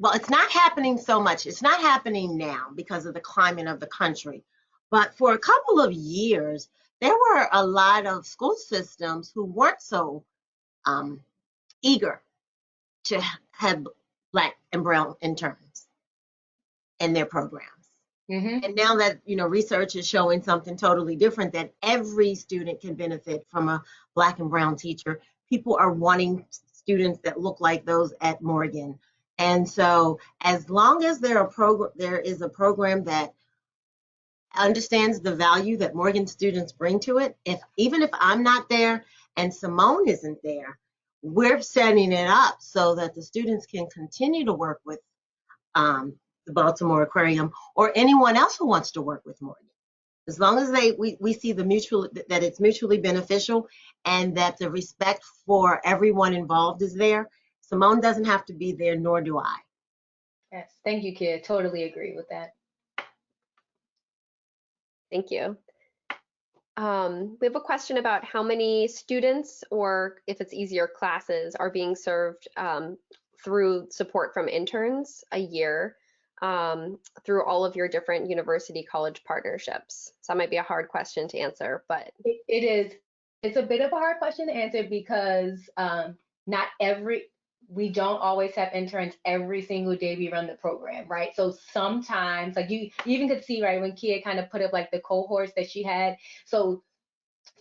well, it's not happening so much. It's not happening now because of the climate of the country. But for a couple of years, there were a lot of school systems who weren't so eager to have Black and brown interns in their programs. Mm-hmm. And now that, you know, research is showing something totally different, that every student can benefit from a Black and brown teacher. People are wanting students that look like those at Morgan. And so as long as there is a program that understands the value that Morgan students bring to it, even if I'm not there and Simone isn't there, we're setting it up so that the students can continue to work with the Baltimore Aquarium or anyone else who wants to work with Morgan. As long as we see that it's mutually beneficial and that the respect for everyone involved is there, Simone doesn't have to be there, nor do I. Yes, thank you, Kid. Totally agree with that. Thank you. We have a question about how many students, or if it's easier, classes are being served through support from interns a year through all of your different university college partnerships. So that might be a hard question to answer, but it is. It's a bit of a hard question to answer because we don't always have interns every single day we run the program, right? So sometimes, like you even could see, right, when Kia kind of put up like the cohorts that she had. So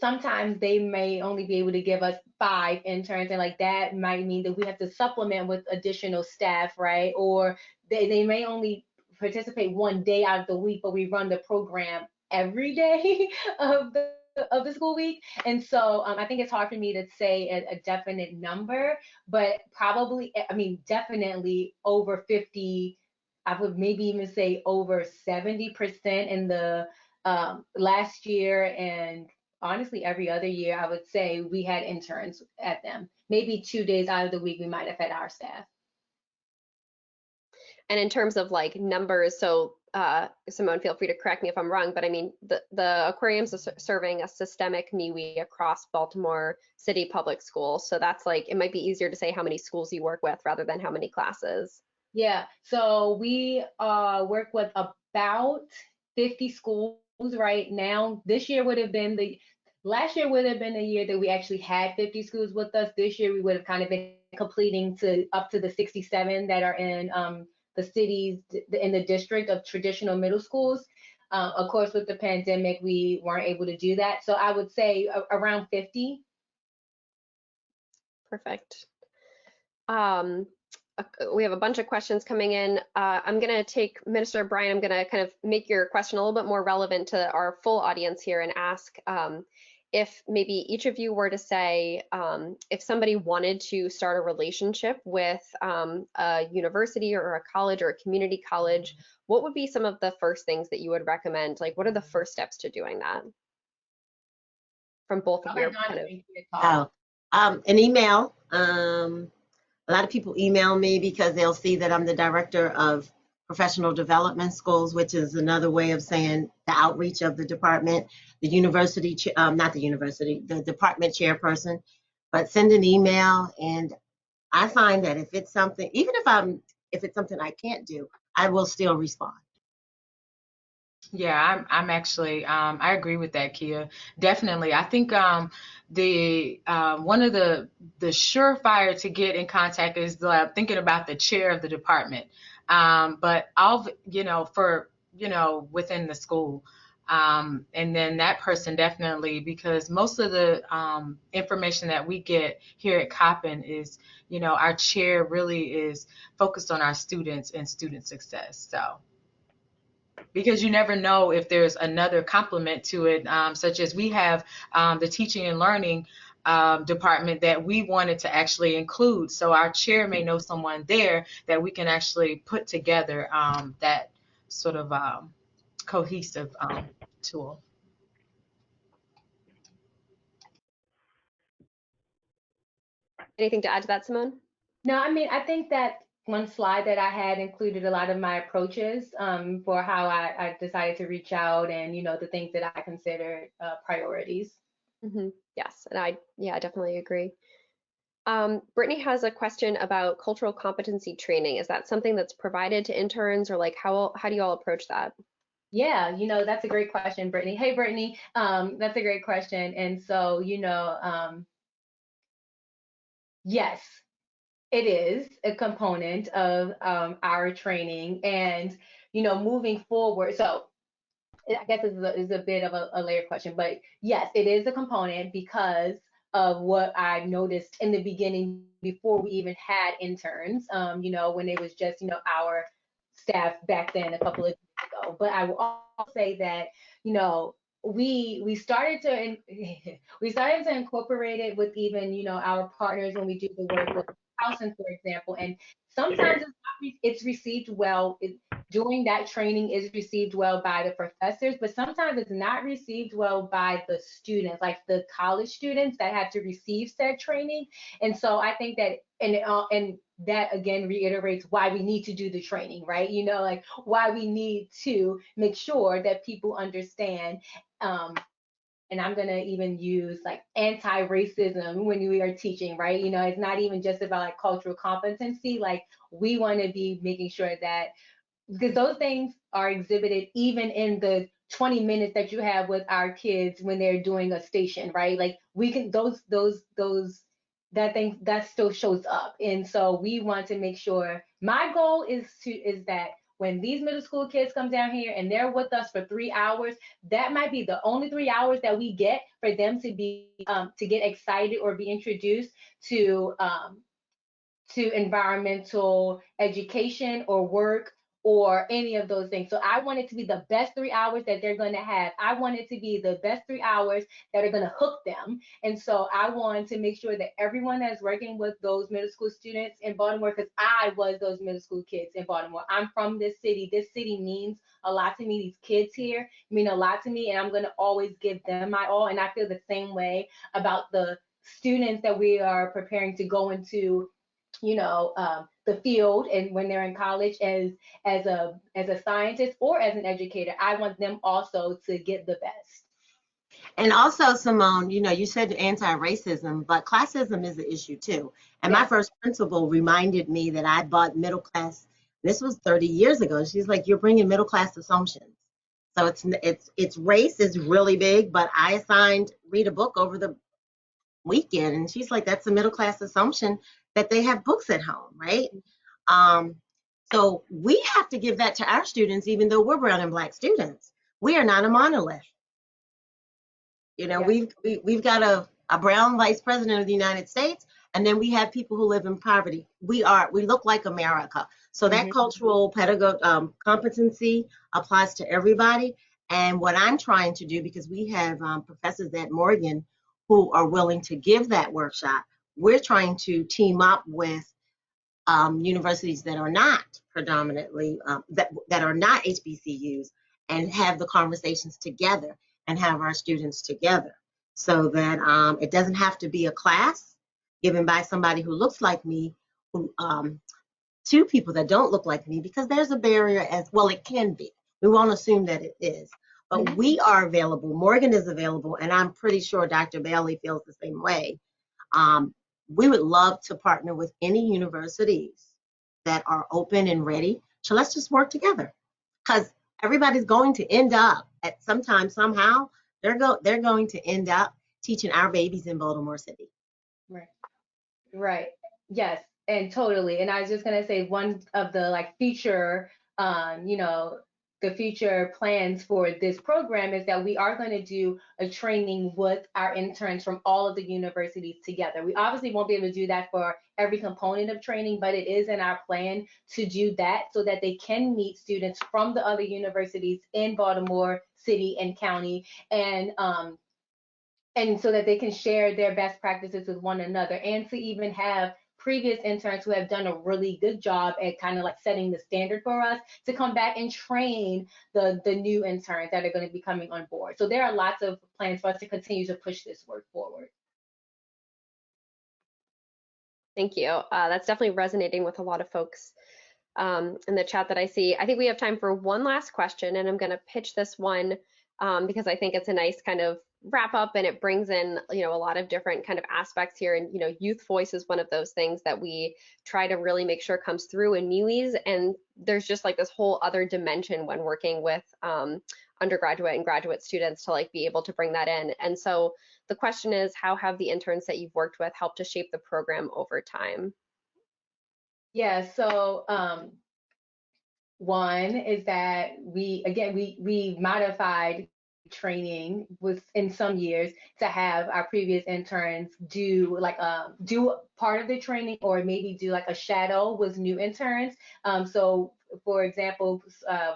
sometimes they may only be able to give us 5 interns, and like that might mean that we have to supplement with additional staff, right? Or they may only participate 1 day out of the week, but we run the program every day of the school week. And so I think it's hard for me to say a definite number, but probably, I mean, definitely over 50, I would maybe even say over 70% in the last year, and honestly every other year, I would say we had interns at them. Maybe 2 days out of the week, we might have had our staff. And in terms of like numbers, so Simone, feel free to correct me if I'm wrong, but I mean, the aquariums are serving a systemic MWEE across Baltimore City public schools. So that's like, it might be easier to say how many schools you work with rather than how many classes. Yeah, so we work with about 50 schools right now. Last year would have been the year that we actually had 50 schools with us. This year we would have kind of been completing up to the 67 that are in the cities in the district of traditional middle schools. Of course, with the pandemic, we weren't able to do that. So I would say around 50. Perfect. We have a bunch of questions coming in. I'm going to take Minister Brian, I'm going to kind of make your question a little bit more relevant to our full audience here and ask if maybe each of you were to say, if somebody wanted to start a relationship with a university or a college or a community college, what would be some of the first things that you would recommend? Like, what are the first steps to doing that? From both of your kind of. An email. A lot of people email me because they'll see that I'm the director of professional development schools, which is another way of saying the outreach of the department. The department chairperson. But send an email and I find that if it's something, even if it's something I can't do, I will still respond. Yeah, I'm actually I agree with that, Kia. Definitely. I think the one of the surefire to get in contact is thinking about the chair of the department. But I'll for within the school. And then that person definitely, because most of the information that we get here at Coppin is, our chair really is focused on our students and student success. So, because you never know if there's another complement to it, such as we have the teaching and learning department that we wanted to actually include. So our chair may know someone there that we can actually put together that sort of cohesive tool. Anything to add to that, Simone? No, I mean, I think that one slide that I had included a lot of my approaches for how I decided to reach out and, the things that I considered priorities. Yes, and I definitely agree. Brittany has a question about cultural competency training. Is that something that's provided to interns, or like how do you all approach that? Yeah, that's a great question, Brittany. Hey, Brittany, that's a great question. And so, yes, it is a component of our training, and moving forward. So I guess this is a bit of a layered question, but yes, it is a component because of what I noticed in the beginning before we even had interns. When it was just our staff back then a couple of years ago. But I will also say that we started to we started to incorporate it with even our partners when we do the work with housing, for example, and sometimes it's received well. Doing that training is received well by the professors, but sometimes it's not received well by the students, like the college students that have to receive said training. And so I think that, and that again reiterates why we need to do the training, right? Like why we need to make sure that people understand. And I'm going to even use like anti-racism when we are teaching, right? It's not even just about like cultural competency. Like we want to be making sure that, because those things are exhibited even in the 20 minutes that you have with our kids when they're doing a station, right? Like we can, that thing that still shows up. And so we want to make sure, my goal is that when these middle school kids come down here and they're with us for 3 hours, that might be the only 3 hours that we get for them to be to get excited or be introduced to environmental education or work or any of those things. So I want it to be the best 3 hours that they're going to have. I want it to be the best 3 hours that are going to hook them. And so I want to make sure that everyone that's working with those middle school students in Baltimore, because I was those middle school kids in Baltimore. I'm from this city. This city means a lot to me. These kids here mean a lot to me, and I'm going to always give them my all. And I feel the same way about the students that we are preparing to go into the field, and when they're in college as a scientist or as an educator. I want them also to get the best. And also, Simone, you said anti-racism, but classism is the issue too. And Yeah. my first principal reminded me that I bought middle class. This was 30 years ago. She's like, you're bringing middle class assumptions. So it's race is really big, but I assigned read a book over the weekend, and she's like, that's a middle class assumption that they have books at home, right? So we have to give that to our students, even though we're brown and black students. We are not a monolith. Yeah. We've got a brown vice president of the United States, and then we have people who live in poverty. We look like America. So that cultural competency applies to everybody. And what I'm trying to do, because we have professors at Morgan who are willing to give that workshop, we're trying to team up with universities that are not predominantly that are not HBCUs, and have the conversations together and have our students together, so that it doesn't have to be a class given by somebody who looks like me, who to people that don't look like me, because there's a barrier as well. It can be. We won't assume that it is, but we are available. Morgan is available, and I'm pretty sure Dr. Bailey feels the same way. we would love to partner with any universities that are open and ready. So let's just work together, because everybody's going to end up at some time, somehow, they're going to end up teaching our babies in Baltimore City. Right. Right. Yes, and totally. And I was just gonna say one of the like future, you know, the future plans for this program is that we are going to do a training with our interns from all of the universities together. We obviously won't be able to do that for every component of training, but it is in our plan to do that so that they can meet students from the other universities in Baltimore City and County, and so that they can share their best practices with one another, and to even have previous interns who have done a really good job at kind of like setting the standard for us to come back and train the new interns that are going to be coming on board. So there are lots of plans for us to continue to push this work forward. Thank you. That's definitely resonating with a lot of folks in the chat that I see. I think we have time for one last question, and I'm going to pitch this one because I think it's a nice kind of wrap up, and it brings in, you know, a lot of different kind of aspects here. And, you know, youth voice is one of those things that we try to really make sure comes through in MWEEs. And there's just like this whole other dimension when working with undergraduate and graduate students to like be able to bring that in. And so the question is, how have the interns that you've worked with helped to shape the program over time? Yeah, so one is that we modified training in some years to have our previous interns do part of the training, or maybe do like a shadow with new interns. So for example,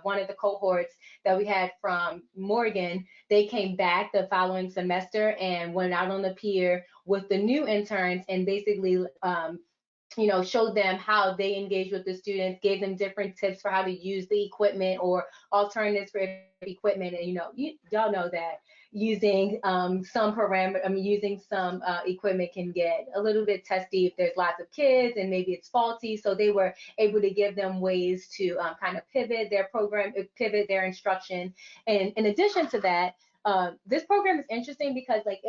one of the cohorts that we had from Morgan, they came back the following semester and went out on the pier with the new interns and basically you know, showed them how they engage with the students, gave them different tips for how to use the equipment or alternatives for equipment. And, you know, y'all know that using using some equipment can get a little bit testy if there's lots of kids and maybe it's faulty. So they were able to give them ways to kind of pivot their program, pivot their instruction. And in addition to that, this program is interesting because like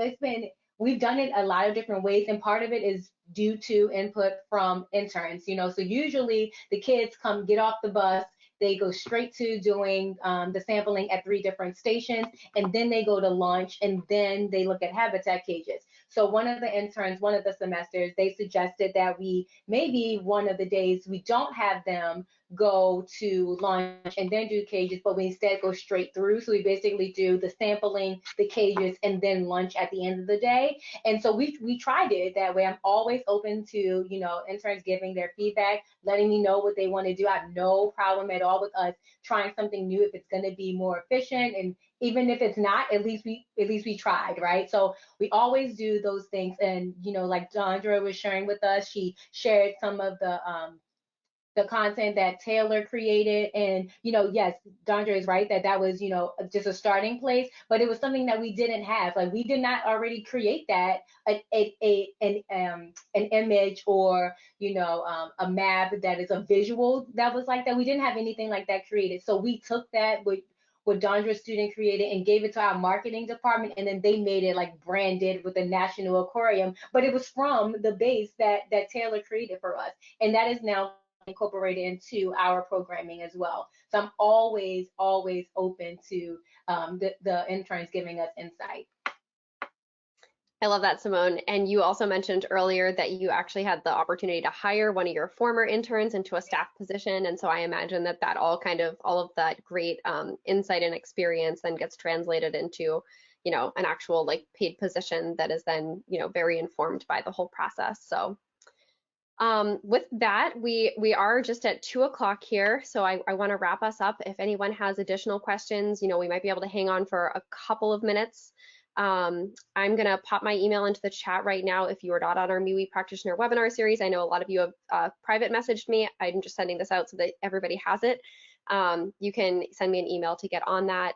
we've done it a lot of different ways, and part of it is due to input from interns, you know. So usually the kids get off the bus, they go straight to doing the sampling at 3 different stations, and then they go to lunch, and then they look at habitat cages. So one of the interns, one of the semesters, they suggested that maybe one of the days we don't have them go to lunch and then do cages, but we instead go straight through. So we basically do the sampling, the cages, and then lunch at the end of the day. And so we tried it that way. I'm always open to, you know, interns giving their feedback, letting me know what they want to do. I have no problem at all with us trying something new if it's going to be more efficient, and even if it's not, at least we tried, right? So we always do those things. And, you know, like Dondra was sharing with us, she shared some of the content that Taylor created. And, you know, yes, Dondra is right that was, you know, just a starting place, but it was something that we didn't have. Like, we did not already create that, an image or, you know, a map that is a visual that was like that. We didn't have anything like that created. So we took that, what Dondra's student created, and gave it to our marketing department, and then they made it like branded with the National Aquarium, but it was from the base that Taylor created for us, and that is now incorporated into our programming as well. So I'm always open to the interns giving us insight. I love that, Simone. And you also mentioned earlier that you actually had the opportunity to hire one of your former interns into a staff position. And so I imagine that all of that great insight and experience then gets translated into, you know, an actual like paid position that is then, you know, very informed by the whole process. So with that, we are just at 2 o'clock here. So I want to wrap us up. If anyone has additional questions, you know, we might be able to hang on for a couple of minutes. I'm going to pop my email into the chat right now. If you are not on our MWEE Practitioner Webinar Series, I know a lot of you have private messaged me. I'm just sending this out so that everybody has it. You can send me an email to get on that.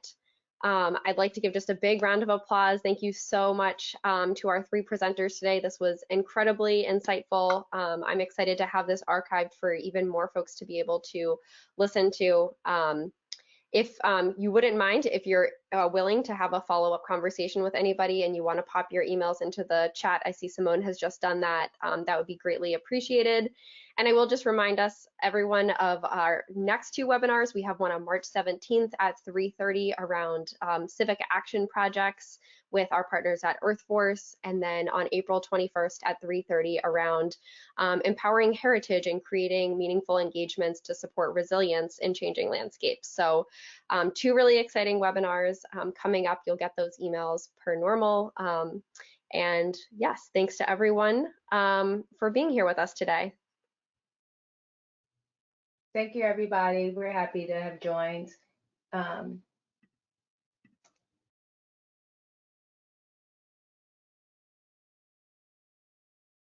I'd like to give just a big round of applause. Thank you so much to our 3 presenters today. This was incredibly insightful. I'm excited to have this archived for even more folks to be able to listen to. If you wouldn't mind, if you're willing to have a follow-up conversation with anybody and you want to pop your emails into the chat, I see Simone has just done that. That would be greatly appreciated. And I will just remind us, everyone, of our next 2 webinars. We have one on March 17th at 3:30 around civic action projects with our partners at EarthForce, and then on April 21st at 3:30 around empowering heritage and creating meaningful engagements to support resilience in changing landscapes. So 2 really exciting webinars coming up. You'll get those emails per normal. And yes, thanks to everyone for being here with us today. Thank you, everybody. We're happy to have joined.